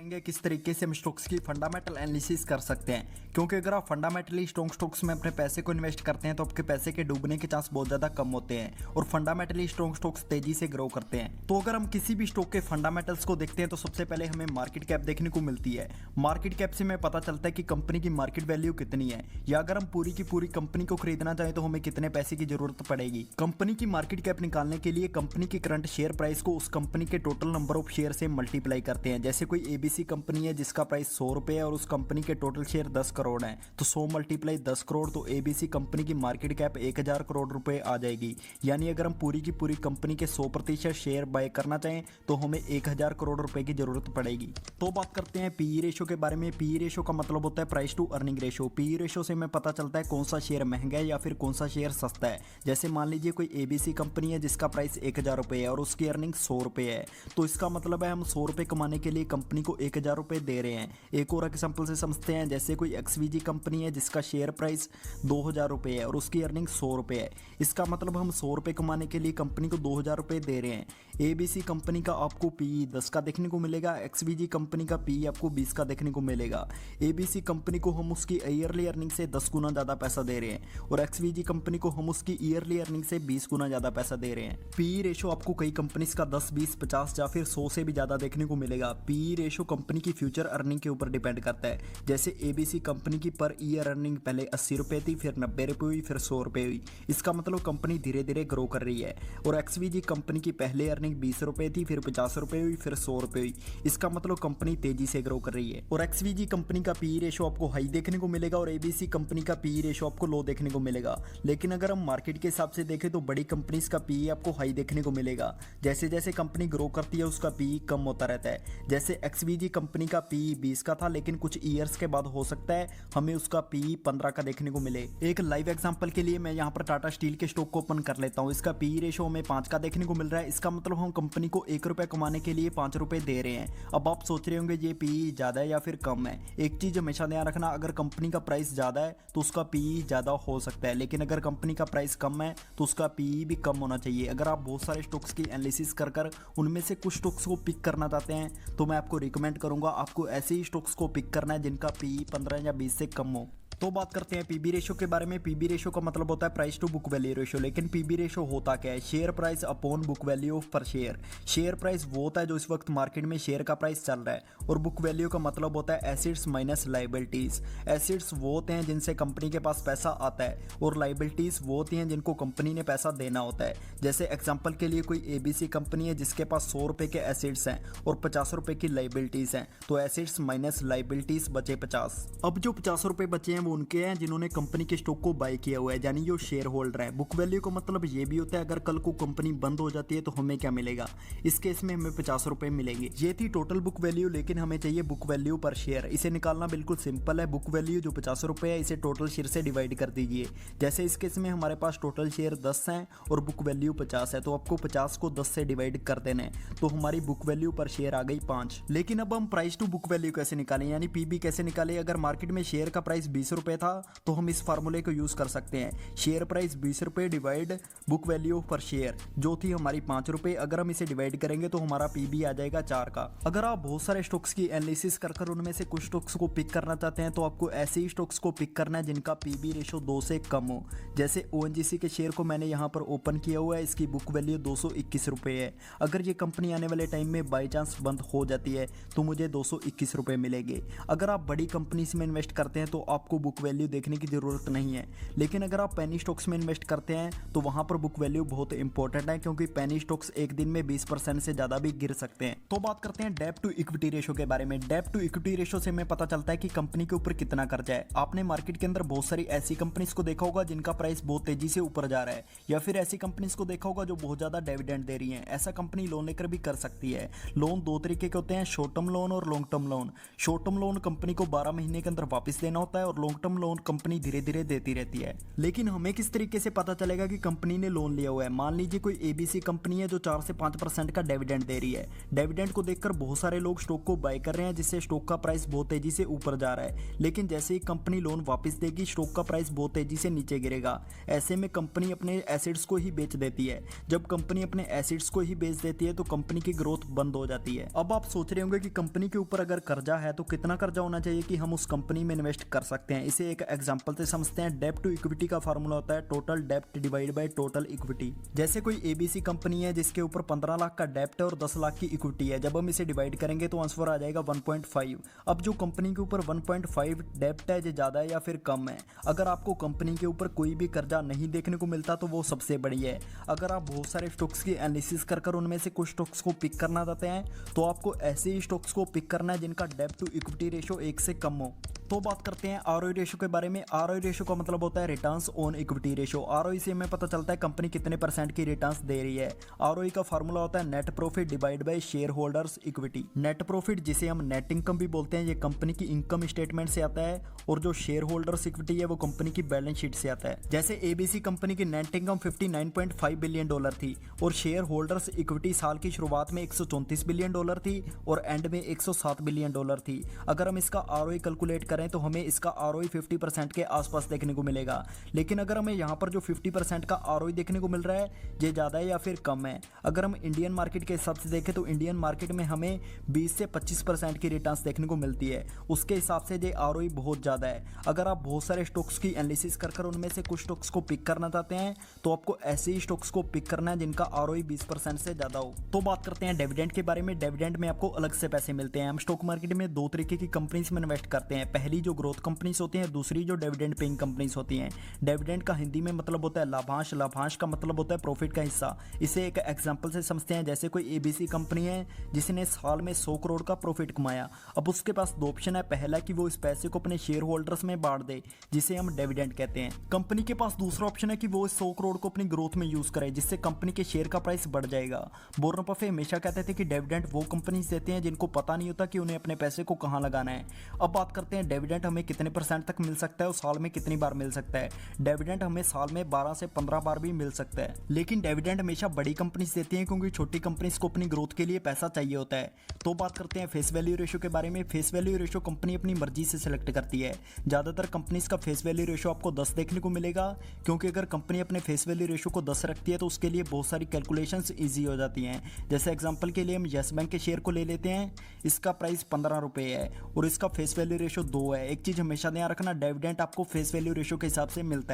जानेंगे किस तरीके से हम स्टॉक्स की फंडामेंटल एनालिसिस कर सकते हैं, क्योंकि अगर आप फंडामेंटली स्ट्रॉन्ग स्टॉक्स में अपने पैसे को इन्वेस्ट करते हैं तो आपके पैसे के डूबने के चांस बहुत ज़्यादा कम होते हैं और फंडामेंटली स्ट्रॉन्ग स्टॉक्स तेजी से ग्रो करते हैं। तो अगर हम किसी भी स्टॉक के फंडामेंटल्स को देखते हैं तो सबसे पहले हमें मार्केट कैप देखने को मिलती है। मार्केट कैप से हमें पता चलता है कि कंपनी की मार्केट वैल्यू कितनी है, या अगर हम पूरी की पूरी कंपनी को खरीदना चाहें तो हमें कितने पैसे की जरूरत पड़ेगी। कंपनी की मार्केट कैप निकालने के लिए कंपनी की करंट शेयर प्राइस को उस कंपनी के टोटल नंबर ऑफ शेयर से मल्टीप्लाई करते हैं। जैसे कोई एबीसी कंपनी है जिसका प्राइस 100 रुपये है और उस कंपनी के टोटल शेयर 10 करोड़ हैं, तो 100 मल्टीप्लाई 10 करोड़, तो एबीसी कंपनी की मार्केट कैप 1000 करोड़ रुपए आ जाएगी। यानी अगर हम पूरी की पूरी कंपनी के 100% शेयर बाय करना चाहें तो हमें 1000 करोड़ रुपए की जरूरत पड़ेगी। तो बात करते हैं पीई रेशो के बारे में। पीई रेशो का मतलब होता है price to earning ratio. PE ratio से हमें पता चलता है कौन सा शेयर महंगा है या फिर कौन सा शेयर सस्ता है। जैसे मान लीजिए कोई एबीसी कंपनी है जिसका प्राइस 1000 रुपये है और उसकी अर्निंग 100 रुपये है, तो इसका मतलब है हम 100 रुपये कमाने के लिए कंपनी को 1000 रुपये दे रहे हैं। एक और एग्जांपल से समझते हैं, जैसे कोई एक्सवीजी कंपनी है जिसका शेयर प्राइस 2000 रुपये है और उसकी अर्निंग 100 रुपये है। इसका मतलब हम 100 रुपये कमाने के लिए कंपनी को 2000 रुपये दे रहे हैं। एबीसी कंपनी का आपको पीई 10 का देखने को मिलेगा, एक्सवीजी कंपनी का पीई आपको 20 का देखने को मिलेगा। एबीसी कंपनी को हम उसकी ईयरली अर्निंग से 10 गुना ज़्यादा पैसा दे रहे हैं और एक्सवीजी कंपनी को हम उसकी ईयरली अर्निंग से 20 गुना ज़्यादा पैसा दे रहे हैं। पीई रेशो आपको कई कंपनीज का 10, 20, 50 या फिर 100 से भी ज़्यादा देखने को मिलेगा। पीई रेशो कंपनी की फ्यूचर अर्निंग के ऊपर डिपेंड करता है। जैसे एबीसी कंपनी की पर ईयर अर्निंग पहले 80 रुपये थी, फिर 90 रुपये हुई, फिर 100 रुपये हुई। इसका मतलब कंपनी धीरे धीरे ग्रो कर रही है। और एक्सवीजी कंपनी की पहले अर्निंग 20 रुपये थी, फिर 50 रुपये हुई, फिर 100 रुपये हुई। इसका मतलब कंपनी तेजी से ग्रो कर रही है। और एक्सवीजी कंपनी का पीई रेशो आपको हाई देखने को मिलेगा और एबीसी कंपनी का पीई रेशो आपको लो देखने को मिलेगा। लेकिन अगर हम मार्केट के हिसाब से देखें तो बड़ी कंपनीज का पीई आपको हाई देखने को मिलेगा। जैसे जैसे कंपनी ग्रो करती है उसका पीई कम होता रहता है। जैसे एक्सवीजी कंपनी का पीई 20 का था, लेकिन कुछ ईयर्स के बाद हो सकता है हमें उसका पीई 15 का देखने को मिले। एक लाइव एग्जांपल के लिए मैं यहाँ पर टाटा स्टील के स्टॉक को ओपन कर लेता हूँ। इसका पीई रेशो हमें 5 का देखने को मिल रहा है। इसका मतलब हम कंपनी को 1 रुपये कमाने के लिए 5 रुपये दे रहे हैं। अब आप सोच रहे होंगे ये पीई ज़्यादा है या फिर कम है। एक चीज़ हमेशा ध्यान रखना, अगर कंपनी का प्राइस ज़्यादा है तो उसका पीई ज़्यादा हो सकता है, लेकिन अगर कंपनी का प्राइस कम है तो उसका पीई भी कम होना चाहिए। अगर आप बहुत सारे स्टॉक्स की एनालिसिस कर उनमें से कुछ स्टॉक्स को पिक करना चाहते हैं तो मैं आपको रिकमेंड करूंगा आपको ऐसे ही स्टॉक्स को पिक करना है जिनका पीई 15 या 20 से कम हो। तो बात करते हैं पीबी रेशो के बारे में। पीबी रेशो का मतलब होता है price to book value ratio. लेकिन पीबी रेशो होता क्या है? Share price upon book value of per share. Share price वो होता है जो इस वक्त मार्केट में शेयर का प्राइस चल रहा है, और बुक वैल्यू का मतलब होता है एसेट्स माइनस लाइबिलिटीज। एसेट्स वो होते हैं जिनसे कंपनी के पास पैसा आता है और लाइबिलिटीज वो होती हैं जिनको कंपनी ने पैसा देना होता है। जैसे एग्जाम्पल के लिए कोई एबीसी कंपनी है जिसके पास 100 रुपये के एसेट्स हैं और 50 रुपये की लाइबिलिटीज हैं, तो एसेट्स माइनस लाइबिलिटीज बचे 50। अब जो 50 रुपये बचे हैं वो उनके हैं जिन्होंने कंपनी के स्टॉक को बाय किया हुआ है, यानी जो शेयर होल्डर है। बुक वैल्यू का मतलब ये भी होता है अगर कल को कंपनी बंद हो जाती है तो हमें क्या मिलेगा। इस केस में हमें 50 रुपये मिलेंगे। ये थी टोटल बुक वैल्यू, लेकिन हमें चाहिए बुक वैल्यू पर शेयर। इसे निकालना बिल्कुल सिंपल है। बुक वैल्यू जो 50 रुपये है इसे टोटल शेयर से डिवाइड कर दीजिए। जैसे इस केस में हमारे पास टोटल शेयर 10 हैं और बुक वैल्यू 50 है, तो आपको 50 को 10 से डिवाइड कर देना है, तो हमारी बुक वैल्यू पर शेयर आ गई 5। लेकिन अब हम प्राइस टू बुक वैल्यू कैसे निकालें, यानी पीबी कैसे निकालें। अगर मार्केट में शेयर का प्राइस 20 रुपये था तो हम इस फार्मूले को यूज कर सकते हैं। शेयर प्राइस 20 रुपये डिवाइड बुक वैल्यू पर शेयर जो थी हमारी 5 रुपये। अगर हम इसे डिवाइड करेंगे तो हमारा पीबी आ जाएगा 4 का। अगर आप बहुत सारे स्टॉक्स की एनालिसिस कर उनमें से कुछ स्टॉक्स को पिक करना चाहते हैं तो आपको ऐसे ही स्टॉक्स को पिक करना है जिनका पीबी रेशो 2 से कम हो। जैसे ओएनजीसी के शेयर को मैंने यहाँ पर ओपन किया हुआ है, इसकी बुक वैल्यू 221 रुपये है। अगर ये कंपनी आने वाले टाइम में बाई चांस बंद हो जाती है तो मुझे 221 रुपये मिलेंगे। अगर आप बड़ी कंपनीज में इन्वेस्ट करते हैं तो आपको बुक वैल्यू देखने की जरूरत नहीं है, लेकिन अगर आप पेनी स्टॉक्स में इन्वेस्ट करते हैं तो वहां पर बुक वैल्यू बहुत इंपॉर्टेंट है, क्योंकि पेनी स्टॉक्स एक दिन में 20% से ज्यादा भी गिर सकते हैं। तो बात करते हैं डेब्ट टू इक्विटी रेशो के बारे में। डेब्ट टू इक्विटी रेशो से हमें पता चलता है कि कंपनी के ऊपर कितना कर्जा है। आपने मार्केट के अंदर बहुत सारी ऐसी कंपनीज को देखा होगा जिनका प्राइस बहुत तेजी से ऊपर जा रहा है, या फिर ऐसी कंपनीज को देखा होगा जो बहुत ज्यादा डिविडेंड दे रही है। ऐसा कंपनी लोन लेकर भी कर सकती है। लोन 2 तरीके के होते हैं, शॉर्ट टर्म लोन और long term loan. Short term loan company को 12 महीने के अंदर वापस देना होता है और long long term loan company धीरे धीरे देती रहती है। लेकिन हमें किस तरीके से पता चलेगा कि कंपनी ने लोन लिया हुआ है? मान लीजिए कोई एबीसी कंपनी है जो 4 से 5% का डिविडेंड दे रही है। डिविडेंड को देखकर बहुत सारे लोग स्टॉक को बाय कर रहे हैं, जिससे स्टॉक का प्राइस बहुत तेजी से ऊपर जा रहा है। लेकिन जैसे ही कंपनी लोन वापस देगी, स्टॉक का प्राइस बहुत तेजी से नीचे गिरेगा। ऐसे में कंपनी अपने एसेट्स को ही बेच देती है। जब कंपनी अपने एसेट्स को ही बेच देती है तो कंपनी की ग्रोथ बंद हो जाती है। अब आप सोच रहे होंगे कि कंपनी के ऊपर अगर कर्जा है तो कितना कर्जा होना चाहिए कि हम उस कंपनी में इन्वेस्ट कर सकते हैं। इसे एक एग्जांपल से समझते हैं। डेब्ट टू इक्विटी का फार्मूला होता है टोटल डेब्ट डिवाइड बाय टोटल इक्विटी। जैसे कोई एबीसी कंपनी है जिसके ऊपर 15 लाख का डेब्ट है और 10 लाख की इक्विटी है। जब हम इसे डिवाइड करेंगे तो आंसर आ जाएगा 1.5। अब जो कंपनी के ऊपर 1.5 डेब्ट है, ये ज्यादा है या फिर कम है? अगर आपको कंपनी के ऊपर कोई भी कर्जा नहीं देखने को मिलता तो वो सबसे बढ़िया है। अगर आप बहुत सारे स्टॉक्स की एनालिसिस कर उनमें से कुछ स्टॉक्स को पिक करना चाहते हैं तो आपको ऐसे ही स्टॉक्स को पिक करना है जिनका डेब्ट टू इक्विटी रेशियो 1 से कम हो। तो बात करते हैं आरओई रेशियो के बारे में। आरओई रेशियो का मतलब होता है returns on equity ratio. ROE से हमें पता चलता है कंपनी कितने % की रिटर्न्स दे रही है। आरओई का फार्मूला होता है net profit divide by share holders equity. Net profit, जिसे हम नेट इनकम भी बोलते हैं, ये कंपनी की इनकम स्टेटमेंट से आता है, और जो शेयर होल्डर्स इक्विटी है वो कंपनी की बैलेंस शीट से आता है। जैसे एबीसी कंपनी की नेट इनकम $59.5 बिलियन थी और शेयर होल्डर्स इक्विटी साल की शुरुआत में $134 बिलियन थी और एंड में $107 बिलियन थी। अगर हम इसका आरओई कैलकुलेट करें तो हमें इसका आरओई 50% के आसपास देखने को मिलेगा। लेकिन अगर हमें यहाँ पर जो 50% का आरओई देखने को मिल रहा है, ये ज़्यादा है या फिर कम है? अगर हम इंडियन मार्केट के हिसाब से देखें तो इंडियन मार्केट में हमें 20 से 25% की रिटर्न्स देखने को मिलती है। उसके हिसाब से ये आरओई बहुत ज़्यादा है। अगर आप बहुत सारे स्टॉक्स की एनालिसिस कर उनमें से कुछ स्टॉक्स को पिक करना चाहते हैं तो आपको ऐसे ही स्टॉक्स को पिक करना है जिनका आरओई 20% से ज़्यादा हो। तो बात करते हैं डिविडेंड के बारे में। डिविडेंड में आपको अलग से पैसे मिलते हैं। हम स्टॉक मार्केट में 2 तरीके की कंपनीज में इन्वेस्ट करते हैं। पहली जो ग्रोथ कंपनीज होती हैं, दूसरी जो डिविडेंड पेइंग कंपनीज होती हैं। डिविडेंड का हिंदी में मतलब होता है लाभांश। लाभांश का मतलब होता है प्रॉफिट का हिस्सा। इसे एक एग्जांपल से समझते हैं। जैसे कोई एबीसी कंपनी है जिसने साल में 100 करोड़ का प्रॉफिट कमाया। अब उसके पास 2 ऑप्शन है। पहला कि वो इस पैसे को अपने शेयर होल्डर्स में बांट दे, जिसे हम डिविडेंड कहते हैं। कंपनी के पास दूसरा ऑप्शन है कि वो इस 100 करोड़ को अपनी ग्रोथ में यूज करे, जिससे कंपनी के शेयर का प्राइस बढ़ जाएगा। वॉरेन बफेट हमेशा कहते थे कि डिविडेंड वो कंपनीज देते हैं जिनको पता नहीं होता कि उन्हें अपने पैसे को कहां लगाना है। अब बात करते हैं डिविडेंड हमें कितने % तक मिल सकता है और साल में कितनी बार मिल सकता है। डिविडेंड हमें साल में 12 से 15 बार भी मिल सकता है। लेकिन डिविडेंड हमेशा बड़ी कंपनीज देती हैं क्योंकि छोटी कंपनीज को अपनी ग्रोथ के लिए पैसा चाहिए होता है। तो बात करते हैं फेस वैल्यू रेशियो के बारे में। फेस वैल्यू रेशियो कंपनी अपनी मर्जी से सिलेक्ट करती है। ज्यादातर कंपनीज का फेस वैल्यू रेशियो आपको 10 देखने को मिलेगा, क्योंकि अगर कंपनी अपने फेस वैल्यू रेशियो को 10 रखती है तो उसके लिए बहुत सारी कैलकुलेशंस इजी हो जाती हैं। जैसे एग्जांपल के लिए हम यस बैंक के शेयर को ले लेते हैं। इसका प्राइस 15 रुपये है और इसका फेस वैल्यू रेशियो 2 है। एक चीज हमेशा ध्यान रखना, डिविडेंड आपको फेस वैल्यू रेशियो के हिसाब से मिलता है।